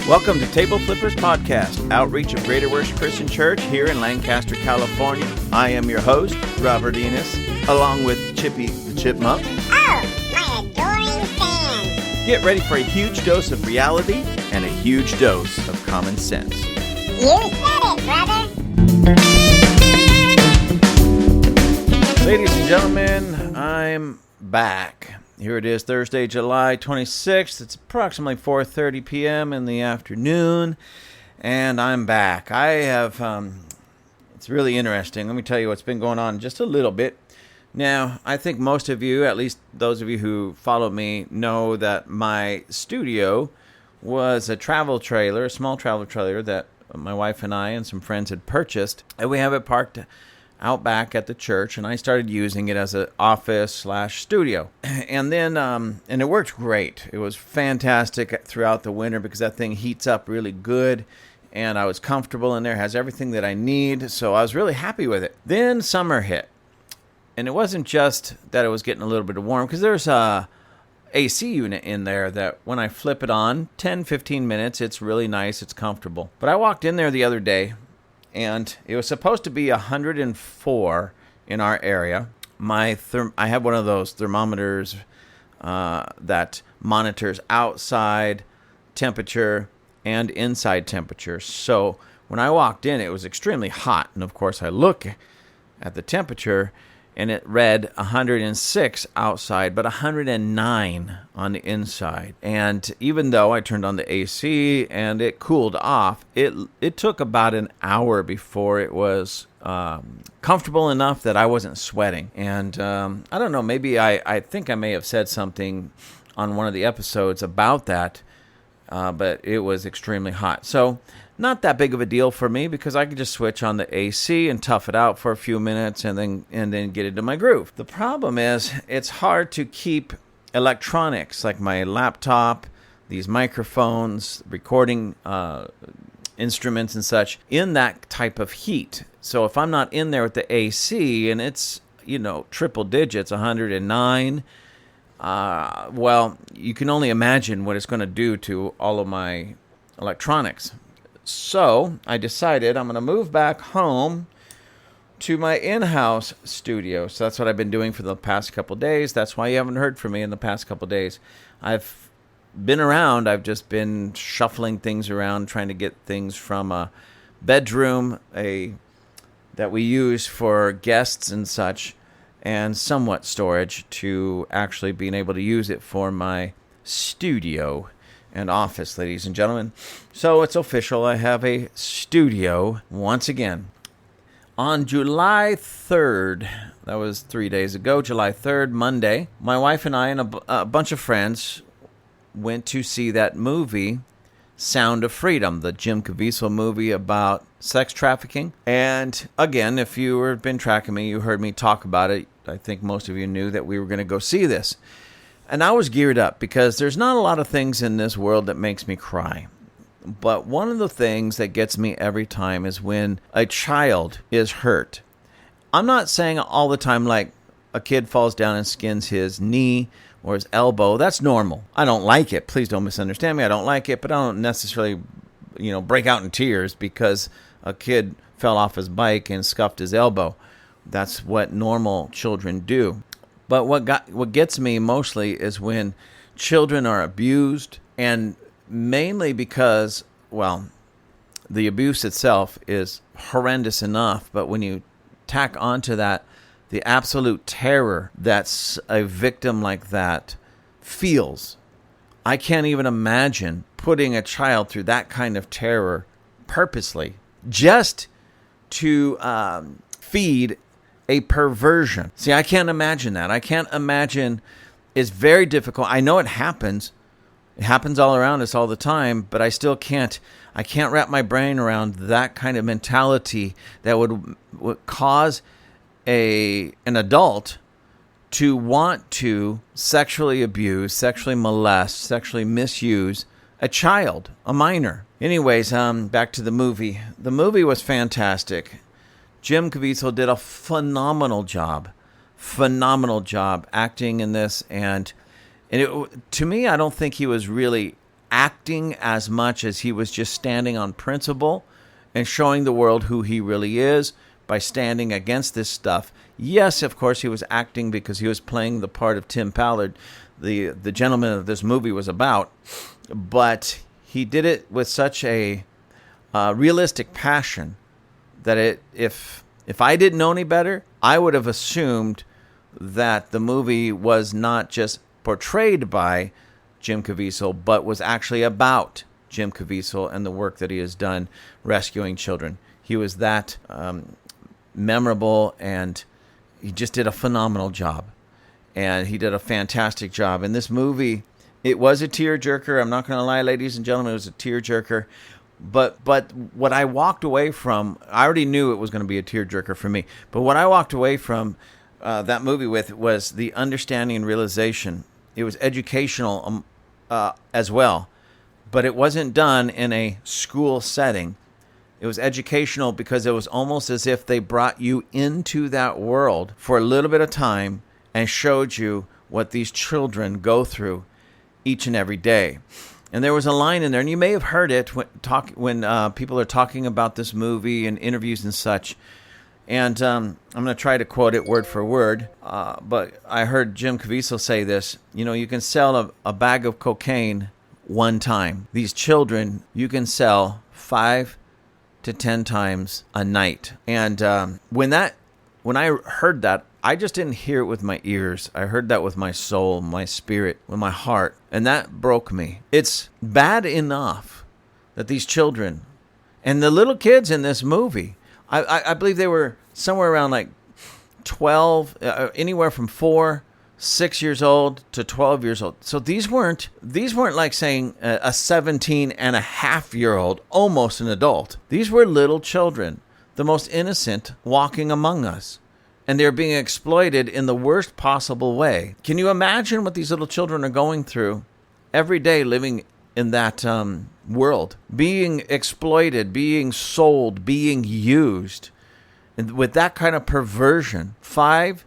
Welcome to Table Flippers Podcast, outreach of Greater Worship Christian Church here in Lancaster, California. I am your host, Robert Enos, along with Chippy the Chipmunk. Oh, my adoring fans. Get ready for a huge dose of reality and a huge dose of common sense. You said it, brother. Ladies and gentlemen, I'm back. Here it is, Thursday, July 26th. It's approximately 4:30 p.m. in the afternoon, and I'm back. It's really interesting. Let me tell you what's been going on just a little bit. Now, I think most of you, at least those of you who follow me, know that my studio was a travel trailer, a small travel trailer that my wife and I and some friends had purchased, and we have it parked out back at the church, and I started using it as an office/studio. And then, and it worked great. It was fantastic throughout the winter because that thing heats up really good, and I was comfortable in there, has everything that I need, so I was really happy with it. Then summer hit, and it wasn't just that it was getting a little bit warm, because there's a AC unit in there that when I flip it on, 10-15 minutes, it's really nice, it's comfortable. But I walked in there the other day, and it was supposed to be 104 in our area. I have one of those thermometers that monitors outside temperature and inside temperature. So when I walked in, it was extremely hot. And of course, I look at the temperature, and it read 106 outside, but 109 on the inside. And even though I turned on the AC and it cooled off, it took about an hour before it was comfortable enough that I wasn't sweating. And I don't know, maybe I think I may have said something on one of the episodes about that, but it was extremely hot. So not that big of a deal for me because I could just switch on the AC and tough it out for a few minutes and then get into my groove. The problem is it's hard to keep electronics like my laptop, these microphones, recording instruments and such in that type of heat. So if I'm not in there with the AC and it's, triple digits, 109, well, you can only imagine what it's going to do to all of my electronics. So I decided I'm going to move back home to my in-house studio. So that's what I've been doing for the past couple days. That's why you haven't heard from me in the past couple days. I've been around. I've just been shuffling things around, trying to get things from a bedroom that we use for guests and such, and somewhat storage, to actually being able to use it for my studio and office, ladies and gentlemen. So it's official. I have a studio once again. On July 3rd, that was 3 days ago, July 3rd, Monday, my wife and I and a bunch of friends went to see that movie, Sound of Freedom, the Jim Caviezel movie about sex trafficking. And again, if you have been tracking me, you heard me talk about it. I think most of you knew that we were going to go see this. And I was geared up because there's not a lot of things in this world that makes me cry. But one of the things that gets me every time is when a child is hurt. I'm not saying all the time like a kid falls down and skins his knee or his elbow. That's normal. I don't like it. Please don't misunderstand me. I don't like it, but I don't necessarily, break out in tears because a kid fell off his bike and scuffed his elbow. That's what normal children do. But what gets me mostly is when children are abused, and mainly because, well, the abuse itself is horrendous enough, but when you tack onto that the absolute terror that a victim like that feels, I can't even imagine putting a child through that kind of terror purposely just to feed a perversion. See, I can't imagine that. I can't imagine. It's very difficult. I know it happens. It happens all around us all the time, but I still can't. I can't wrap my brain around that kind of mentality that would cause an adult to want to sexually abuse, sexually molest, sexually misuse a child, a minor. Anyways, back to the movie. The movie was fantastic. Jim Caviezel did a phenomenal job acting in this, and to me, I don't think he was really acting as much as he was just standing on principle and showing the world who he really is by standing against this stuff. Yes, of course, he was acting because he was playing the part of Tim Ballard, the gentleman that this movie was about. But he did it with such a realistic passion that if I didn't know any better, I would have assumed that the movie was not just portrayed by Jim Caviezel, but was actually about Jim Caviezel and the work that he has done rescuing children. He was that memorable, and he just did a phenomenal job. And he did a fantastic job. In this movie, it was a tearjerker. I'm not going to lie, ladies and gentlemen, it was a tearjerker. But what I walked away from, I already knew it was going to be a tearjerker for me. But what I walked away from that movie with was the understanding and realization. It was educational as well. But it wasn't done in a school setting. It was educational because it was almost as if they brought you into that world for a little bit of time and showed you what these children go through each and every day. And there was a line in there, and you may have heard it when people are talking about this movie in interviews and such. And I'm going to try to quote it word for word. But I heard Jim Caviezel say this. You can sell a bag of cocaine one time. These children, you can sell 5 to 10 times a night. And when I heard that, I just didn't hear it with my ears. I heard that with my soul, my spirit, with my heart. And that broke me. It's bad enough that these children and the little kids in this movie, I believe they were somewhere around like 12, anywhere from 6 years old to 12 years old. So these weren't like saying a 17 and a half year old, almost an adult. These were little children, the most innocent walking among us. And they're being exploited in the worst possible way. Can you imagine what these little children are going through every day living in that world? Being exploited, being sold, being used. And with that kind of perversion, 5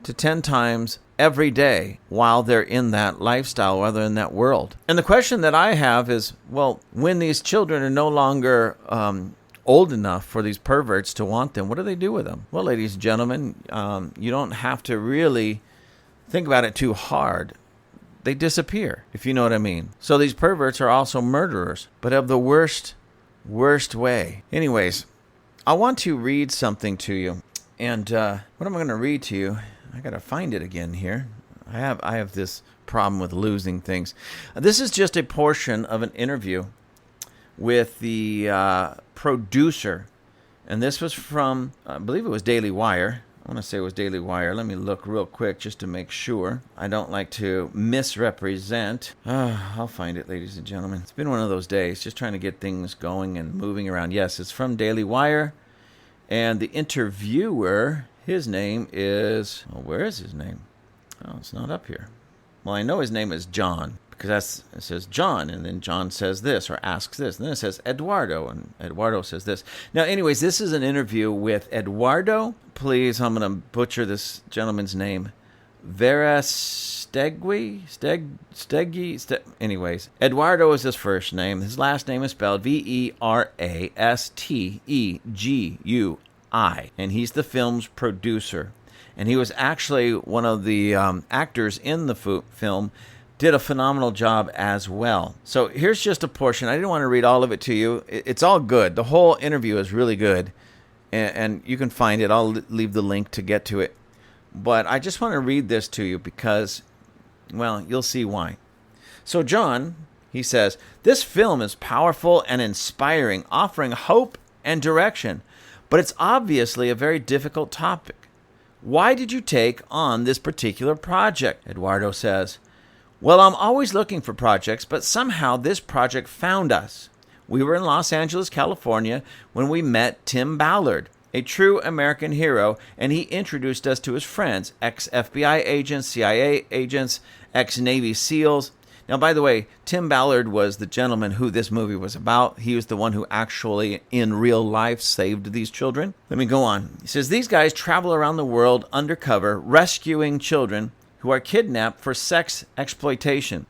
to 10 times every day while they're in that lifestyle, while they're in that world. And the question that I have is, well, when these children are no longer old enough for these perverts to want them, what do they do with them? Well, ladies and gentlemen, you don't have to really think about it too hard. They disappear, if you know what I mean. So these perverts are also murderers, but of the worst way. Anyways, I want to read something to you. And what am I going to read to you? I got to find it again here. I have this problem with losing things. This is just a portion of an interview with the producer, and this was from, I believe it was Daily Wire. I want to say it was Daily Wire. Let me look real quick just to make sure. I don't like to misrepresent. I'll find it, ladies and gentlemen. It's been one of those days, just trying to get things going and moving around. Yes, it's from Daily Wire, and the interviewer, his name is, where is his name? Oh, it's not up here. Well, I know his name is John, because it says John, and then John says this or asks this, and then it says Eduardo, and Eduardo says this. Now, anyways, this is an interview with Eduardo. Please, I'm going to butcher this gentleman's name. Anyways, Eduardo is his first name. His last name is spelled Verastegui, and he's the film's producer. And he was actually one of the actors in the film. Did a phenomenal job as well. So here's just a portion. I didn't want to read all of it to you. It's all good. The whole interview is really good. And you can find it. I'll leave the link to get to it. But I just want to read this to you because, well, you'll see why. So John, he says, this film is powerful and inspiring, offering hope and direction. But it's obviously a very difficult topic. Why did you take on this particular project? Eduardo says, well, I'm always looking for projects, but somehow this project found us. We were in Los Angeles, California, when we met Tim Ballard, a true American hero, and he introduced us to his friends, ex-FBI agents, CIA agents, ex-Navy SEALs. Now, by the way, Tim Ballard was the gentleman who this movie was about. He was the one who actually, in real life, saved these children. Let me go on. He says, these guys travel around the world undercover, rescuing children who are kidnapped for sex exploitation.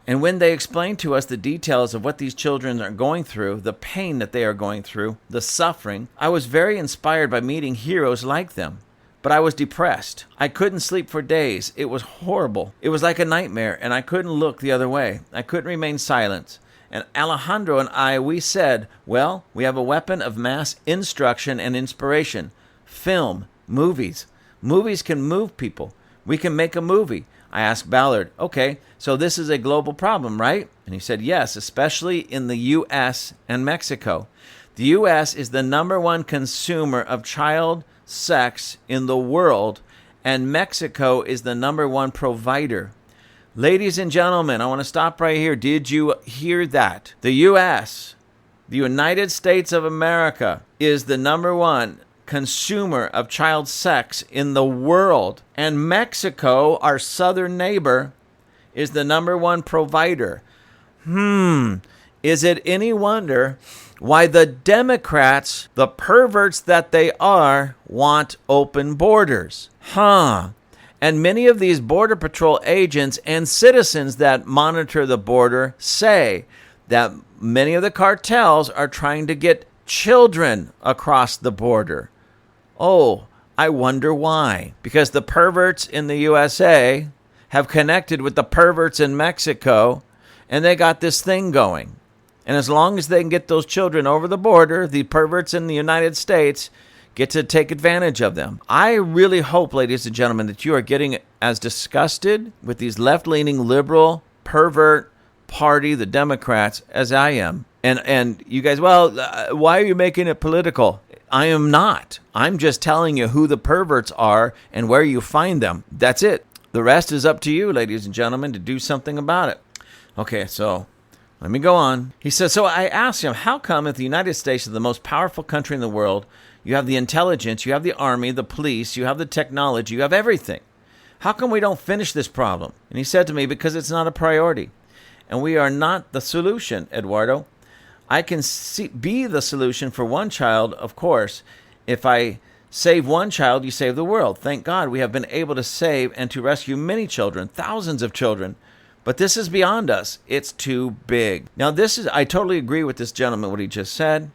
And when they explain to us the details of what these children are going through, the pain that they are going through, the suffering, I was very inspired by meeting heroes like them. But I was depressed. I couldn't sleep for days. It was horrible. It was like a nightmare, and I couldn't look the other way. I couldn't remain silent. And Alejandro and I, we said, well, we have a weapon of mass instruction and inspiration. Film, movies. Movies can move people. We can make a movie. I asked Ballard, okay, so this is a global problem, right? And he said, yes, especially in the U.S. and Mexico. The U.S. is the number one consumer of child sex in the world, and Mexico is the number one provider. Ladies and gentlemen, I want to stop right here. Did you hear that? The U.S., the United States of America, is the number one consumer of child sex in the world, and Mexico, our southern neighbor, is the number one provider. Is it any wonder why the Democrats, the perverts that they are, want open borders? And many of these Border Patrol agents and citizens that monitor the border say that many of the cartels are trying to get children across the border. Oh, I wonder why. Because the perverts in the USA have connected with the perverts in Mexico, and they got this thing going. And as long as they can get those children over the border, the perverts in the United States get to take advantage of them. I really hope, ladies and gentlemen, that you are getting as disgusted with these left-leaning liberal pervert party, the Democrats, as I am. And you guys, why are you making it political? I am not. I'm just telling you who the perverts are and where you find them. That's it. The rest is up to you, ladies and gentlemen, to do something about it. Okay, so let me go on. He says, so I asked him, how come if the United States is the most powerful country in the world, you have the intelligence, you have the army, the police, you have the technology, you have everything. How come we don't finish this problem? And he said to me, because it's not a priority. And we are not the solution, Eduardo. I can be the solution for one child, of course. If I save one child, you save the world. Thank God we have been able to save and to rescue many children, thousands of children. But this is beyond us. It's too big. Now, I totally agree with this gentleman, what he just said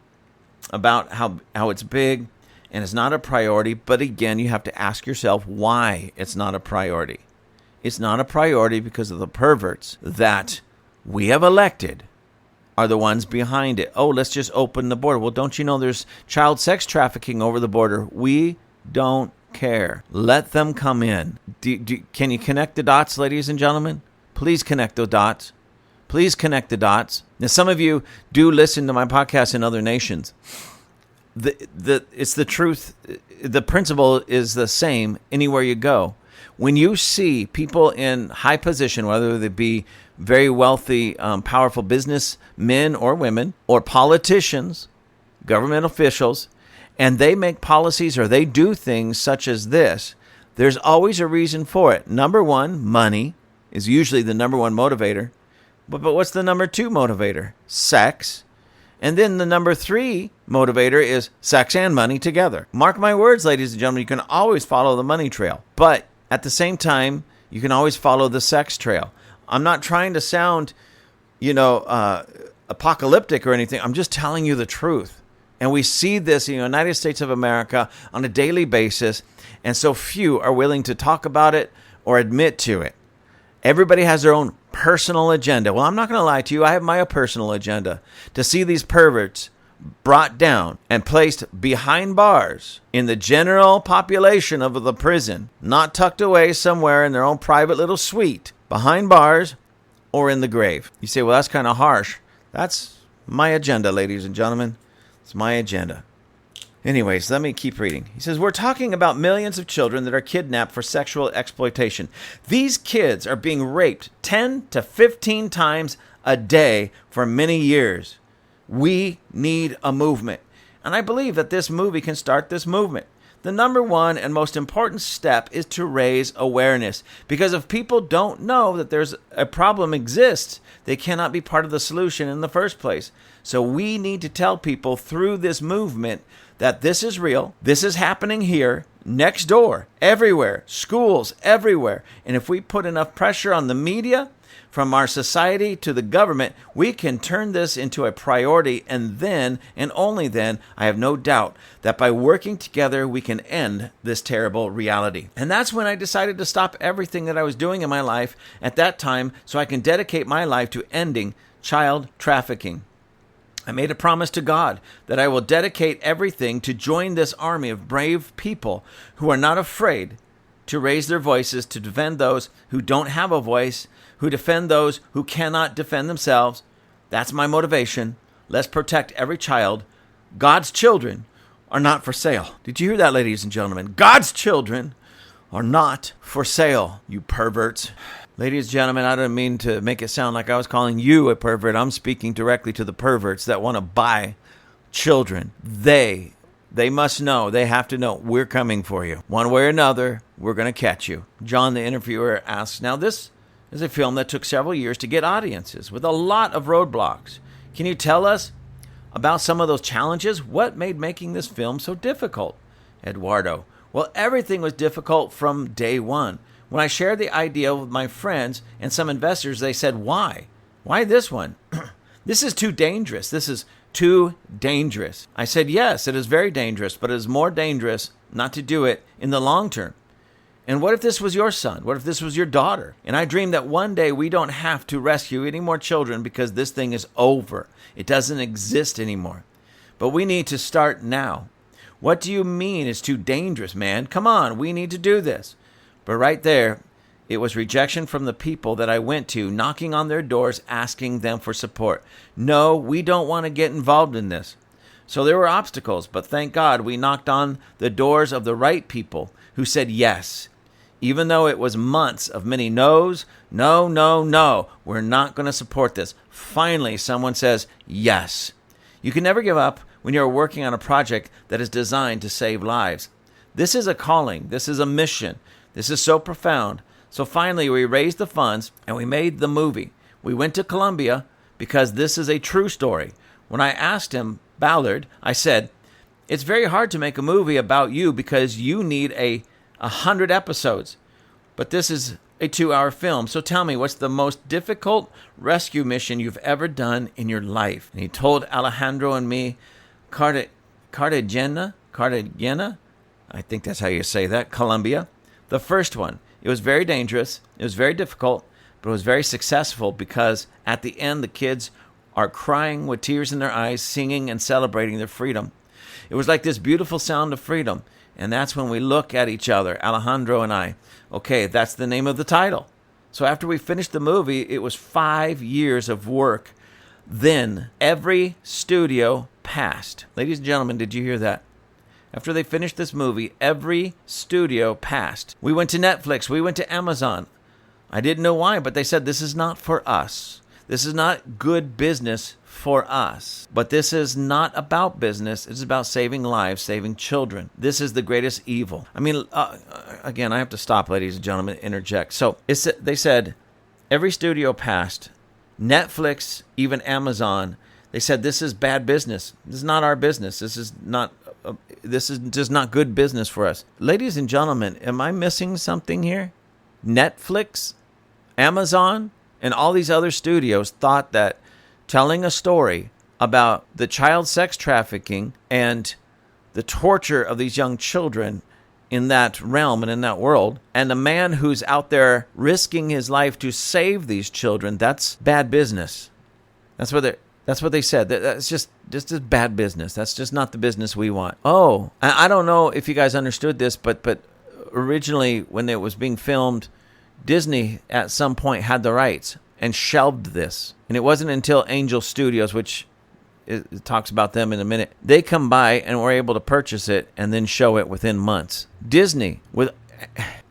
about how it's big and it's not a priority. But again, you have to ask yourself why it's not a priority. It's not a priority because of the perverts that we have elected are the ones behind it. Oh, let's just open the border. Well, don't you know there's child sex trafficking over the border? We don't care. Let them come in. Can you connect the dots, ladies and gentlemen? Please connect the dots. Please connect the dots. Now, some of you do listen to my podcast in other nations. It's the truth. The principle is the same anywhere you go. When you see people in high position, whether they be very wealthy, powerful businessmen or women, or politicians, government officials, and they make policies or they do things such as this, there's always a reason for it. Number one, money is usually the number one motivator. But what's the number two motivator? Sex. And then the number three motivator is sex and money together. Mark my words, ladies and gentlemen, you can always follow the money trail. But at the same time, you can always follow the sex trail. I'm not trying to sound, apocalyptic or anything. I'm just telling you the truth. And we see this in the United States of America on a daily basis. And so few are willing to talk about it or admit to it. Everybody has their own personal agenda. Well, I'm not going to lie to you. I have my personal agenda to see these perverts brought down and placed behind bars in the general population of the prison, not tucked away somewhere in their own private little suite, behind bars or in the grave. You say, well, that's kind of harsh. That's my agenda, ladies and gentlemen. It's my agenda. Anyways, let me keep reading. He says, we're talking about millions of children that are kidnapped for sexual exploitation. These kids are being raped 10 to 15 times a day for many years. We need a movement. And I believe that this movie can start this movement. The number one and most important step is to raise awareness. Because if people don't know that there's a problem exists, they cannot be part of the solution in the first place. So we need to tell people through this movement that this is real, this is happening here, next door, everywhere, schools, everywhere. And if we put enough pressure on the media, From our society to the government, we can turn this into a priority, and then, and only then, I have no doubt that by working together, we can end this terrible reality. And that's when I decided to stop everything that I was doing in my life at that time so I can dedicate my life to ending child trafficking. I made a promise to God that I will dedicate everything to join this army of brave people who are not afraid to raise their voices to defend those who don't have a voice, who defend those who cannot defend themselves. That's my motivation. Let's protect every child. God's children are not for sale. Did you hear that, ladies and gentlemen? God's children are not for sale, you perverts. Ladies and gentlemen, I don't mean to make it sound like I was calling you a pervert. I'm speaking directly to the perverts that want to buy children. They must know, they have to know, we're coming for you. One way or another, we're going to catch you. John, the interviewer, asks, now this is a film that took several years to get audiences with a lot of roadblocks. Can you tell us about some of those challenges? What made making this film so difficult? Eduardo, well, everything was difficult from day one. When I shared the idea with my friends and some investors, they said, why? Why this one? This is too dangerous. This is too dangerous. I said, yes, it is very dangerous, but it is more dangerous not to do it in the long term. And what if this was your son? What if this was your daughter? And I dream that one day we don't have to rescue any more children because this thing is over. It doesn't exist anymore. But we need to start now. What do you mean it's too dangerous, man? Come on, we need to do this. But right there, it was rejection from the people that I went to, knocking on their doors, asking them for support. No, we don't want to get involved in this. So there were obstacles, but thank God we knocked on the doors of the right people who said yes. Even though it was months of many no's, no, we're not going to support this. Finally, someone says yes. You can never give up when you're working on a project that is designed to save lives. This is a calling. This is a mission. This is so profound. So finally, we raised the funds and we made the movie. We went to Colombia because this is a true story. When I asked him, Ballard, I said, it's very hard to make a movie about you because you need 100 episodes. But this is a 2-hour film. So tell me, what's the most difficult rescue mission you've ever done in your life? And he told Alejandro and me, Cartagena, I think that's how you say that, Colombia. The first one, it was very dangerous, it was very difficult, but it was very successful because at the end the kids are crying with tears in their eyes, singing and celebrating their freedom. It was like this beautiful sound of freedom. And that's when we look at each other, Alejandro and I. Okay, that's the name of the title. So after we finished the movie, it was 5 years of work. Then every studio passed. Ladies and gentlemen, did you hear that? After they finished this movie, every studio passed. We went to Netflix. We went to Amazon. I didn't know why, but they said this is not for us. This is not good business for us. But this is not about business. It's about saving lives, saving children. This is the greatest evil. I mean, again, I have to stop, ladies and gentlemen, interject. So they said every studio passed. Netflix, even Amazon, they said this is bad business. This is not our business. This is just not good business for us. Ladies and gentlemen, am I missing something here? Netflix, Amazon, and all these other studios thought that telling a story about the child sex trafficking and the torture of these young children in that realm and in that world, and the man who's out there risking his life to save these children, that's bad business. That's what they said. That's just bad business. That's just not the business we want. Oh, I don't know if you guys understood this, but originally when it was being filmed, Disney at some point had the rights and shelved this. And it wasn't until Angel Studios, which it talks about them in a minute, they come by and were able to purchase it and then show it within months. Disney,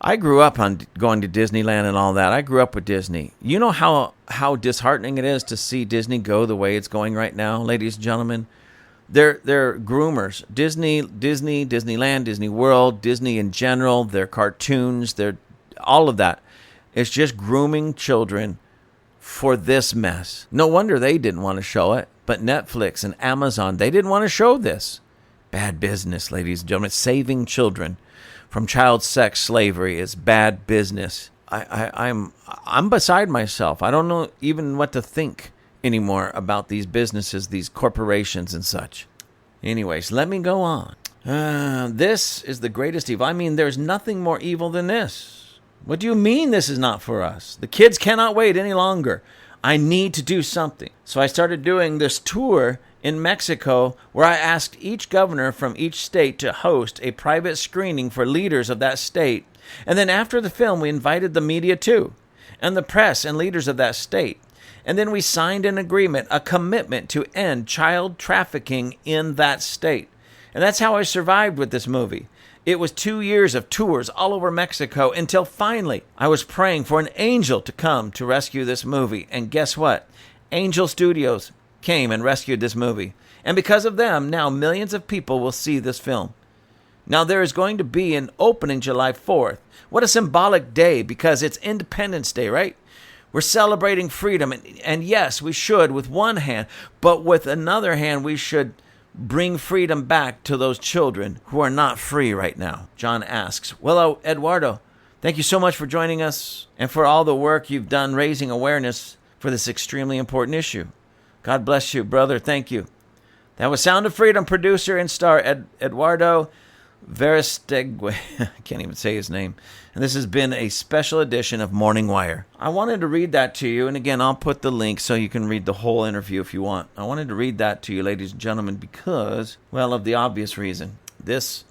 I grew up on going to Disneyland and all that. I grew up with Disney. You know how disheartening it is to see Disney go the way it's going right now, ladies and gentlemen? They're groomers. Disney, Disneyland, Disney World, Disney in general, their cartoons, their all of that. It's just grooming children for this mess. No wonder they didn't want to show it. But Netflix and Amazon, they didn't want to show this. Bad business, ladies and gentlemen. Saving children from child sex slavery is bad business. I'm beside myself. I don't know even what to think anymore about these businesses, these corporations and such. Anyways, let me go on. This is the greatest evil. I mean, there's nothing more evil than this. What do you mean this is not for us? The kids cannot wait any longer. I need to do something. So I started doing this tour in Mexico where I asked each governor from each state to host a private screening for leaders of that state. And then after the film, we invited the media too, and the press and leaders of that state. And then we signed an agreement, a commitment to end child trafficking in that state. And that's how I survived with this movie. It was 2 years of tours all over Mexico until finally I was praying for an angel to come to rescue this movie. And guess what? Angel Studios came and rescued this movie. And because of them, now millions of people will see this film. Now there is going to be an opening July 4th. What a symbolic day, because it's Independence Day, right? We're celebrating freedom. And yes, we should with one hand, but with another hand, we should bring freedom back to those children who are not free right now. John asks, well, Eduardo, thank you so much for joining us and for all the work you've done raising awareness for this extremely important issue. God bless you, brother. Thank you. That was Sound of Freedom producer and star Eduardo Verestegue. I can't even say his name. And this has been a special edition of Morning Wire. I wanted to read that to you. And again, I'll put the link so you can read the whole interview if you want. I wanted to read that to you, ladies and gentlemen, because, well, of the obvious reason. This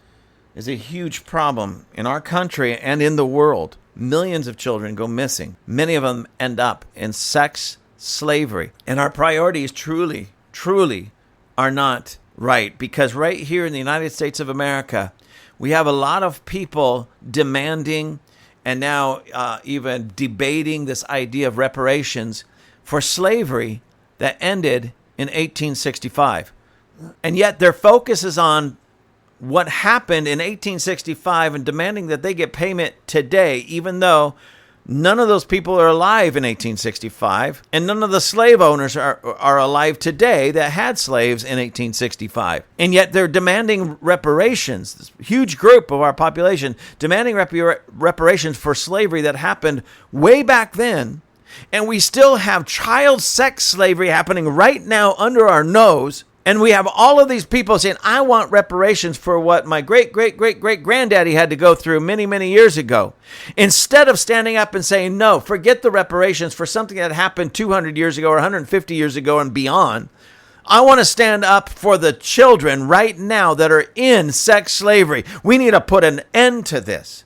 is a huge problem in our country and in the world. Millions of children go missing. Many of them end up in sex slavery. And our priorities truly are not right. Because right here in the United States of America, we have a lot of people demanding and now even debating this idea of reparations for slavery that ended in 1865. And yet their focus is on what happened in 1865 and demanding that they get payment today, even though none of those people are alive in 1865, and none of the slave owners are alive today that had slaves in 1865. And yet they're demanding reparations, this huge group of our population demanding reparations for slavery that happened way back then. And we still have child sex slavery happening right now under our nose. And we have all of these people saying, I want reparations for what my great-great-great-great-granddaddy had to go through many, many years ago. Instead of standing up and saying, no, forget the reparations for something that happened 200 years ago or 150 years ago and beyond. I want to stand up for the children right now that are in sex slavery. We need to put an end to this.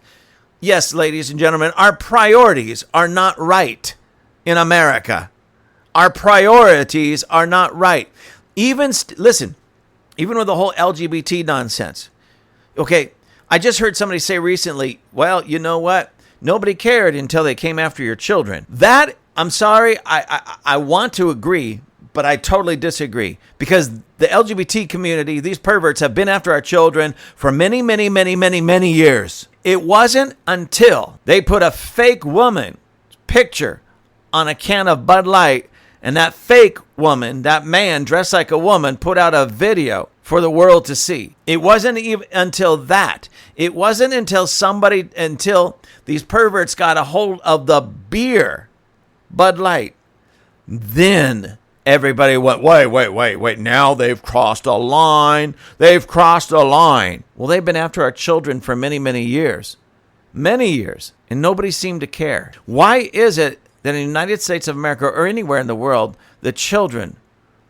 Yes, ladies and gentlemen, our priorities are not right in America. Our priorities are not right. Even with the whole LGBT nonsense. Okay, I just heard somebody say recently, well, you know what? Nobody cared until they came after your children. That, I'm sorry, I want to agree, but I totally disagree. Because the LGBT community, these perverts, have been after our children for many, many, many, many, many years. It wasn't until they put a fake woman picture on a can of Bud Light, and that fake woman, that man dressed like a woman, put out a video for the world to see. It wasn't even until that. It wasn't until these perverts got a hold of the beer, Bud Light. Then everybody went, wait. Now they've crossed a line. They've crossed a line. Well, they've been after our children for many, many years. Many years. And nobody seemed to care. Why is it that in the United States of America or anywhere in the world, the children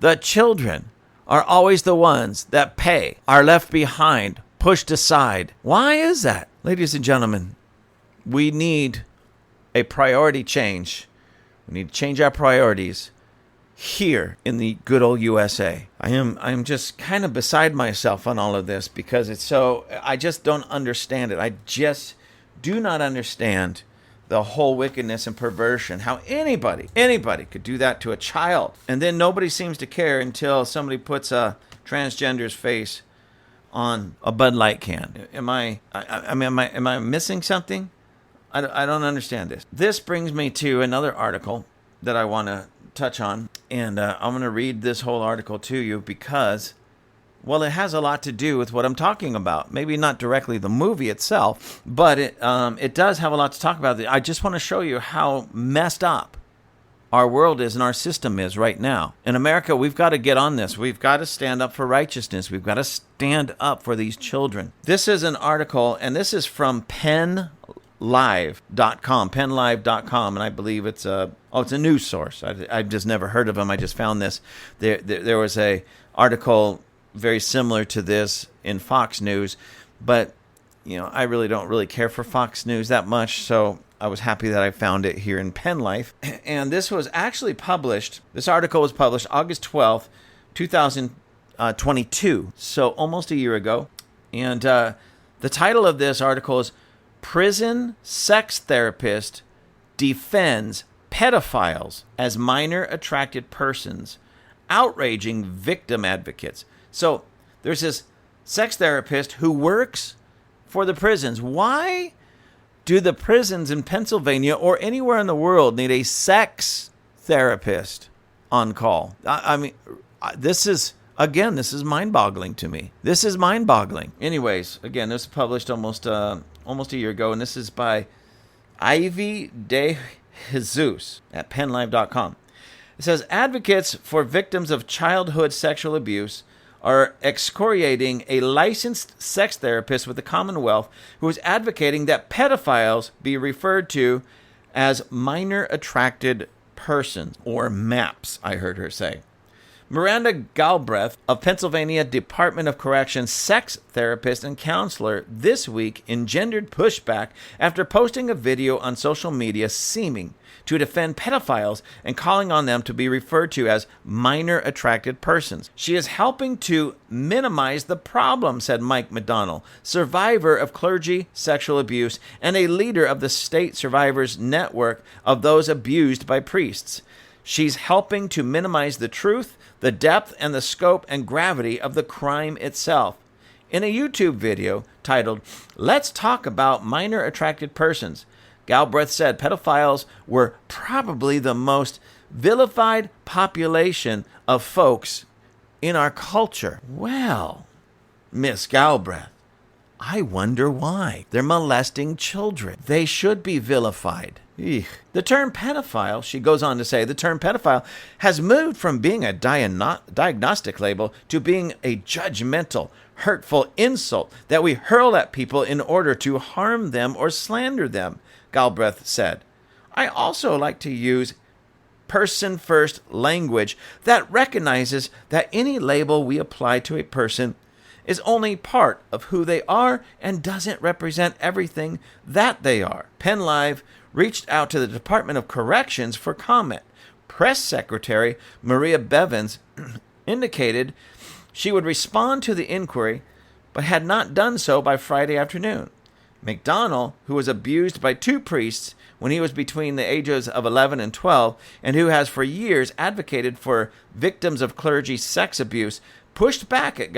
are always the ones that pay, are left behind, pushed aside? Why is that? Ladies and gentlemen, we need a priority change. We need to change our priorities here in the good old USA. I'm just kind of beside myself on all of this because I just don't understand it. I just do not understand the whole wickedness and perversion, how anybody could do that to a child. And then nobody seems to care until somebody puts a transgender's face on a Bud Light can. Am I missing something? I don't understand this. This brings me to another article that I want to touch on. And I'm going to read this whole article to you because Well, it has a lot to do with what I'm talking about. Maybe not directly the movie itself, but it does have a lot to talk about. I just want to show you how messed up our world is and our system is right now. In America, we've got to get on this. We've got to stand up for righteousness. We've got to stand up for these children. This is an article, and this is from penlive.com, and I believe it's a news source. I've just never heard of them. I just found this. There was a article very similar to this in Fox News, but I really don't care for Fox News that much, so I was happy that I found it here in Penn Life. And this was actually published, this article was published August 12th, 2022, so almost a year ago. And the title of this article is Prison Sex Therapist Defends Pedophiles as Minor Attracted Persons, Outraging Victim Advocates. So there's this sex therapist who works for the prisons. Why do the prisons in Pennsylvania or anywhere in the world need a sex therapist on call? I mean, this is mind-boggling to me. This is mind-boggling. Anyways, again, this was published almost a year ago, and this is by Ivy De Jesus at penlive.com. It says, advocates for victims of childhood sexual abuse are excoriating a licensed sex therapist with the Commonwealth who is advocating that pedophiles be referred to as minor attracted persons, or MAPS, I heard her say. Miranda Galbraith of Pennsylvania Department of Corrections sex therapist and counselor this week engendered pushback after posting a video on social media seeming to defend pedophiles and calling on them to be referred to as minor attracted persons. She is helping to minimize the problem, said Mike McDonald, survivor of clergy sexual abuse and a leader of the state survivors network of those abused by priests. She's helping to minimize the truth, the depth, and the scope and gravity of the crime itself. In a YouTube video titled, Let's Talk About Minor Attracted Persons, Galbraith said pedophiles were probably the most vilified population of folks in our culture. Well, Miss Galbraith, I wonder why. They're molesting children. They should be vilified. Eek. The term pedophile, she goes on to say, the term pedophile has moved from being a diagnostic label to being a judgmental, hurtful insult that we hurl at people in order to harm them or slander them, Galbraith said. I also like to use person-first language that recognizes that any label we apply to a person is only part of who they are and doesn't represent everything that they are. Penn Live reached out to the Department of Corrections for comment. Press Secretary Maria Bevins indicated she would respond to the inquiry, but had not done so by Friday afternoon. McDonald, who was abused by two priests when he was between the ages of 11 and 12, and who has for years advocated for victims of clergy sex abuse, pushed back at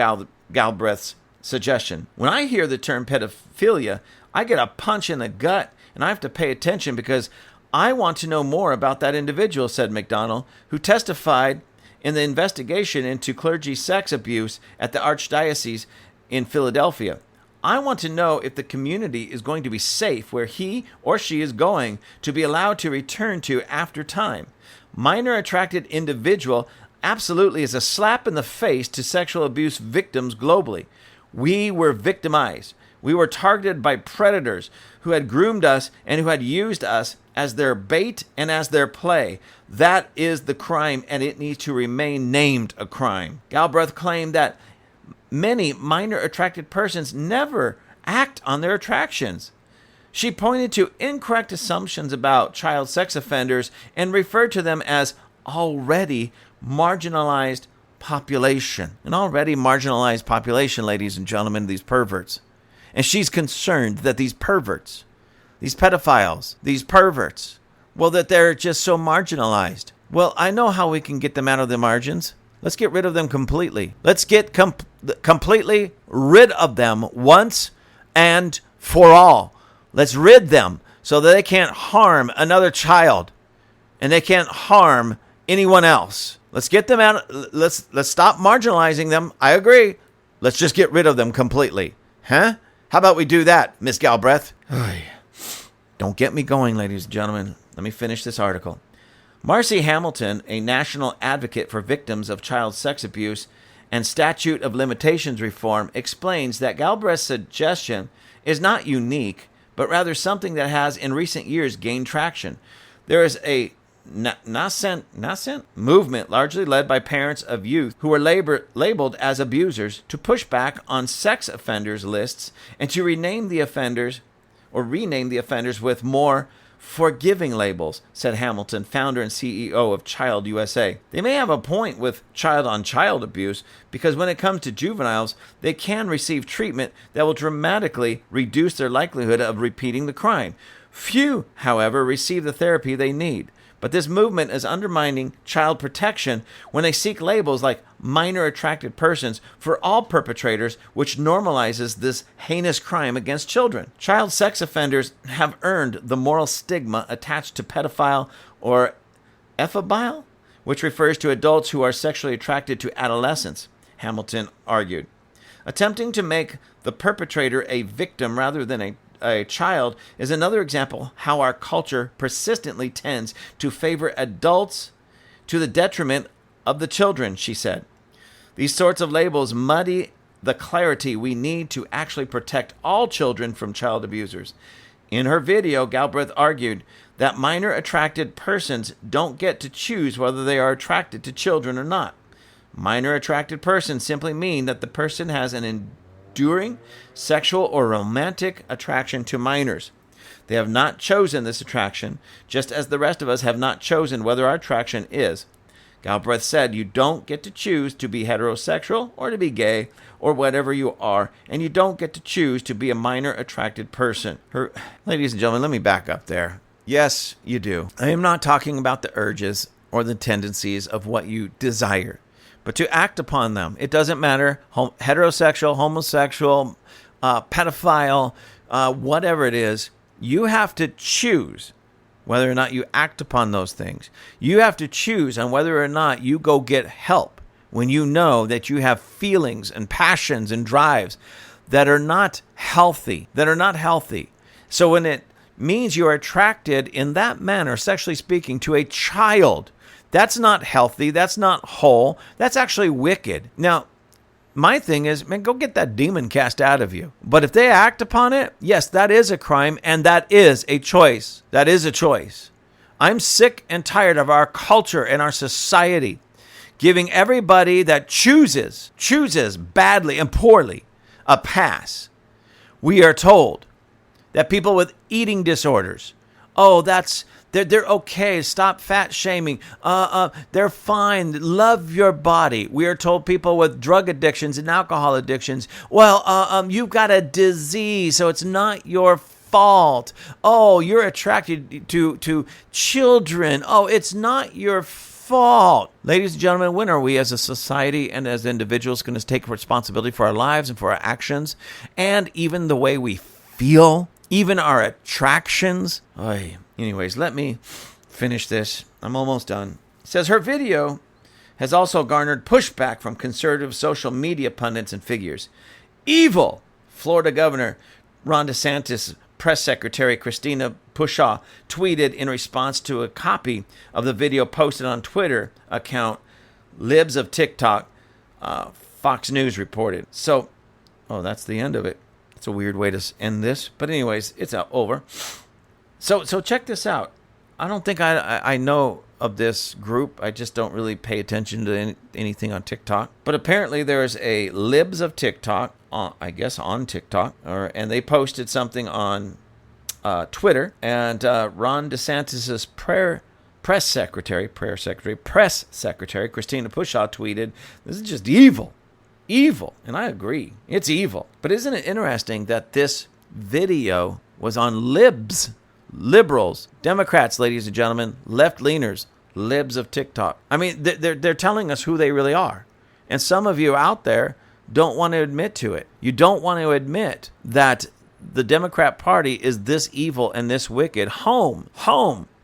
Galbraith's suggestion. When I hear the term pedophilia, I get a punch in the gut, and I have to pay attention because I want to know more about that individual, said McDonald, who testified in the investigation into clergy sex abuse at the Archdiocese in Philadelphia. I want to know if the community is going to be safe where he or she is going to be allowed to return to after time. Minor attracted individual absolutely is a slap in the face to sexual abuse victims globally. We were victimized. We were targeted by predators who had groomed us and who had used us as their bait and as their play. That is the crime, and it needs to remain named a crime. Galbraith claimed that many minor attracted persons never act on their attractions. She pointed to incorrect assumptions about child sex offenders and referred to them as already marginalized population. An already marginalized population, ladies and gentlemen, these perverts. And she's concerned that these perverts, these pedophiles, these perverts, well, that they're just so marginalized. Well, I know how we can get them out of the margins. Let's get rid of them completely. Let's get completely rid of them once and for all. Let's rid them so that they can't harm another child and they can't harm anyone else. Let's get them out. Let's stop marginalizing them. I agree. Let's just get rid of them completely. Huh? How about we do that, Miss Galbraith? Don't get me going, ladies and gentlemen. Let me finish this article. Marcy Hamilton, a national advocate for victims of child sex abuse and statute of limitations reform, explains that Galbraith's suggestion is not unique, but rather something that has in recent years gained traction. There is a nascent movement largely led by parents of youth who are labeled as abusers to push back on sex offenders lists and to rename the offenders with more forgiving labels, said Hamilton, founder and CEO of Child USA. They may have a point with child-on-child abuse because when it comes to juveniles, they can receive treatment that will dramatically reduce their likelihood of repeating the crime. Few, however, receive the therapy they need. But this movement is undermining child protection when they seek labels like minor attracted persons for all perpetrators, which normalizes this heinous crime against children. Child sex offenders have earned the moral stigma attached to pedophile or ephebile, which refers to adults who are sexually attracted to adolescents, Hamilton argued. Attempting to make the perpetrator a victim rather than a child is another example how our culture persistently tends to favor adults to the detriment of the children, she said. These sorts of labels muddy the clarity we need to actually protect all children from child abusers. In her video, Galbraith argued that minor attracted persons don't get to choose whether they are attracted to children or not. Minor attracted persons simply mean that the person has an enduring sexual or romantic attraction to minors. They have not chosen this attraction, just as the rest of us have not chosen whether our attraction is. Galbraith said, you don't get to choose to be heterosexual or to be gay or whatever you are, and you don't get to choose to be a minor attracted person. Ladies and gentlemen, let me back up there. Yes, you do. I am not talking about the urges or the tendencies of what you desire, but to act upon them. It doesn't matter, heterosexual, homosexual, pedophile, whatever it is, you have to choose whether or not you act upon those things. You have to choose on whether or not you go get help when you know that you have feelings and passions and drives that are not healthy, So when it means you are attracted in that manner, sexually speaking, to a child, that's not healthy. That's not whole. That's actually wicked. Now, my thing is, man, go get that demon cast out of you. But if they act upon it, yes, that is a crime, and that is a choice. That is a choice. I'm sick and tired of our culture and our society giving everybody that chooses badly and poorly a pass. We are told that people with eating disorders, they're okay. Stop fat shaming. They're fine. Love your body. We are told people with drug addictions and alcohol addictions, you've got a disease, so it's not your fault. Oh, you're attracted to children. Oh, it's not your fault. Ladies and gentlemen, when are we as a society and as individuals going to take responsibility for our lives and for our actions and even the way we feel, even our attractions? Anyways, let me finish this. I'm almost done. It says her video has also garnered pushback from conservative social media pundits and figures. Evil! Florida Governor Ron DeSantis' press secretary Christina Pushaw tweeted in response to a copy of the video posted on Twitter account Libs of TikTok, Fox News reported. So, that's the end of it. It's a weird way to end this. But anyways, it's over. So check this out. I don't think I know of this group. I just don't really pay attention to anything on TikTok. But apparently there's a Libs of TikTok, on TikTok, and they posted something on Twitter. And Ron DeSantis' press secretary Christina Pushaw tweeted, "This is just evil. Evil." And I agree. It's evil. But isn't it interesting that this video was on Libs? Liberals, Democrats, ladies and gentlemen, left-leaners, Libs of TikTok. I mean, they're telling us who they really are. And some of you out there don't want to admit to it. You don't want to admit that the Democrat Party is this evil and this wicked. Home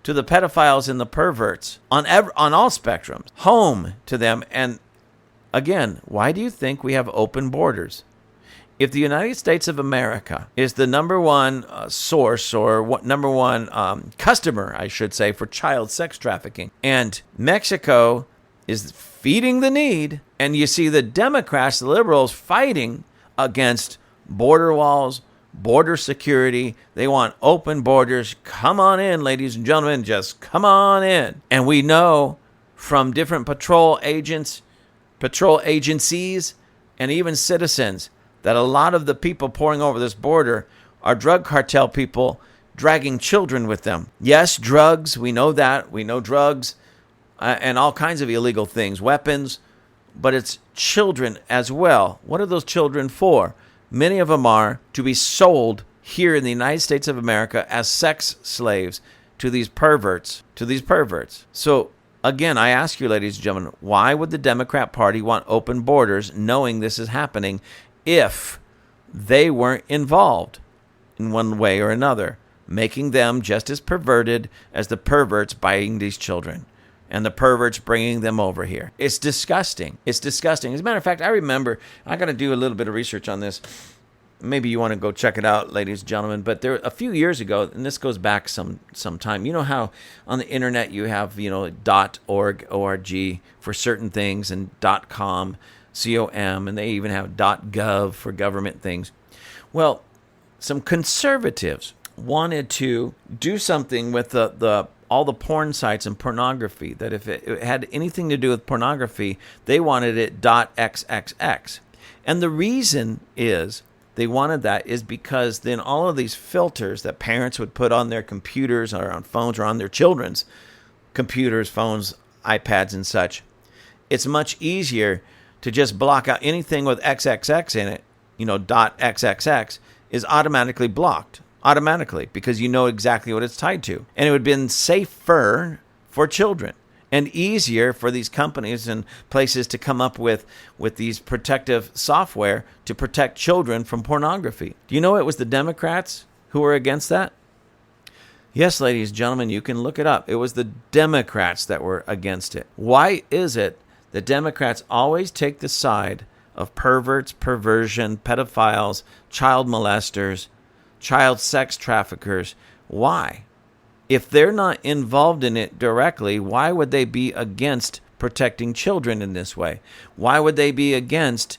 to the pedophiles and the perverts on all spectrums. Home to them. And again, why do you think we have open borders? If the United States of America is the number one source or number one customer, I should say, for child sex trafficking, and Mexico is feeding the need, and you see the Democrats, the liberals, fighting against border walls, border security. They want open borders. Come on in, ladies and gentlemen, just come on in. And we know from different patrol agents, patrol agencies, and even citizens that a lot of the people pouring over this border are drug cartel people dragging children with them. Yes, drugs, we know that. We know drugs and all kinds of illegal things, weapons, but it's children as well. What are those children for? Many of them are to be sold here in the United States of America as sex slaves to these perverts, So again, I ask you, ladies and gentlemen, why would the Democrat Party want open borders knowing this is happening if they weren't involved in one way or another, making them just as perverted as the perverts buying these children and the perverts bringing them over here? It's disgusting. It's disgusting. As a matter of fact, I remember, I got to do a little bit of research on this. Maybe you want to go check it out, ladies and gentlemen. But there, a few years ago, and this goes back some time. You know how on the internet you have, .org, .org for certain things, and .com, .com, and they even have .gov for government things. Well, some conservatives wanted to do something with all the porn sites and pornography, that if it had anything to do with pornography, they wanted it .xxx. And the reason is they wanted that is because then all of these filters that parents would put on their computers or on phones or on their children's computers, phones, iPads and such, it's much easier to just block out anything with XXX in it, .xxx is automatically blocked, because you know exactly what it's tied to. And it would have been safer for children and easier for these companies and places to come up with these protective software to protect children from pornography. Do you know it was the Democrats who were against that? Yes, ladies and gentlemen, you can look it up. It was the Democrats that were against it. Why is it the Democrats always take the side of perverts, perversion, pedophiles, child molesters, child sex traffickers? Why? If they're not involved in it directly, why would they be against protecting children in this way? Why would they be against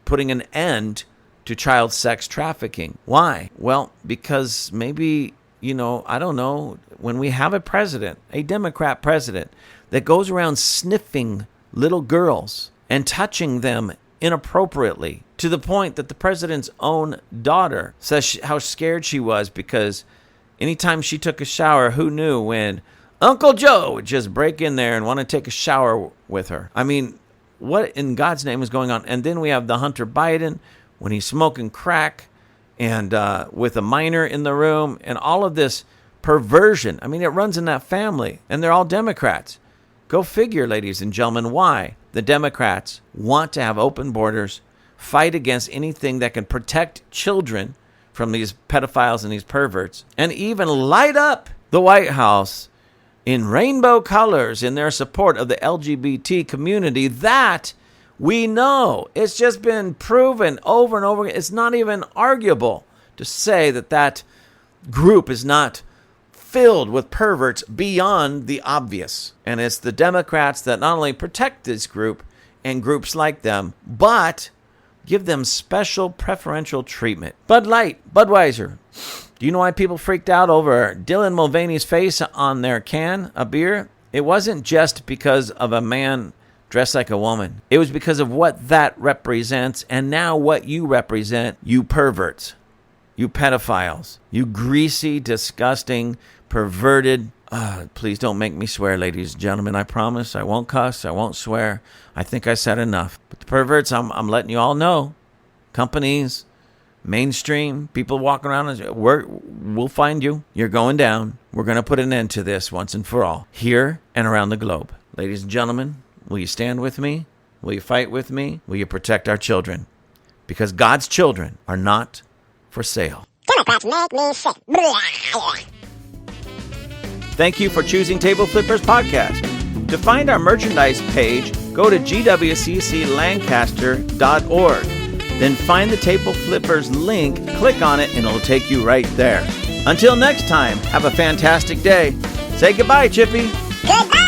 putting an end to child sex trafficking? Why? Well, because maybe, I don't know, when we have a president, a Democrat president, that goes around sniffing little girls and touching them inappropriately to the point that the president's own daughter says how scared she was because anytime she took a shower, who knew when Uncle Joe would just break in there and want to take a shower with her? I mean, what in God's name is going on? And then we have the Hunter Biden when he's smoking crack and with a minor in the room and all of this perversion. I mean, it runs in that family and they're all Democrats. Go figure, ladies and gentlemen, why the Democrats want to have open borders, fight against anything that can protect children from these pedophiles and these perverts, and even light up the White House in rainbow colors in their support of the LGBT community. That we know. It's just been proven over and over again. It's not even arguable to say that group is not filled with perverts beyond the obvious. And it's the Democrats that not only protect this group and groups like them, but give them special preferential treatment. Bud Light, Budweiser. Do you know why people freaked out over Dylan Mulvaney's face on their can of beer? It wasn't just because of a man dressed like a woman. It was because of what that represents and now what you represent, you perverts, you pedophiles, you greasy, disgusting, perverted. Please don't make me swear, ladies and gentlemen. I promise I won't cuss. I won't swear. I think I said enough. But the perverts, I'm letting you all know. Companies, mainstream, people walking around, we'll find you. You're going down. We're going to put an end to this once and for all, here and around the globe. Ladies and gentlemen, will you stand with me? Will you fight with me? Will you protect our children? Because God's children are not for sale. Democrats make me sick. Thank you for choosing Table Flippers Podcast. To find our merchandise page, go to gwcclancaster.org. Then find the Table Flippers link, click on it, and it'll take you right there. Until next time, have a fantastic day. Say goodbye, Chippy. Goodbye.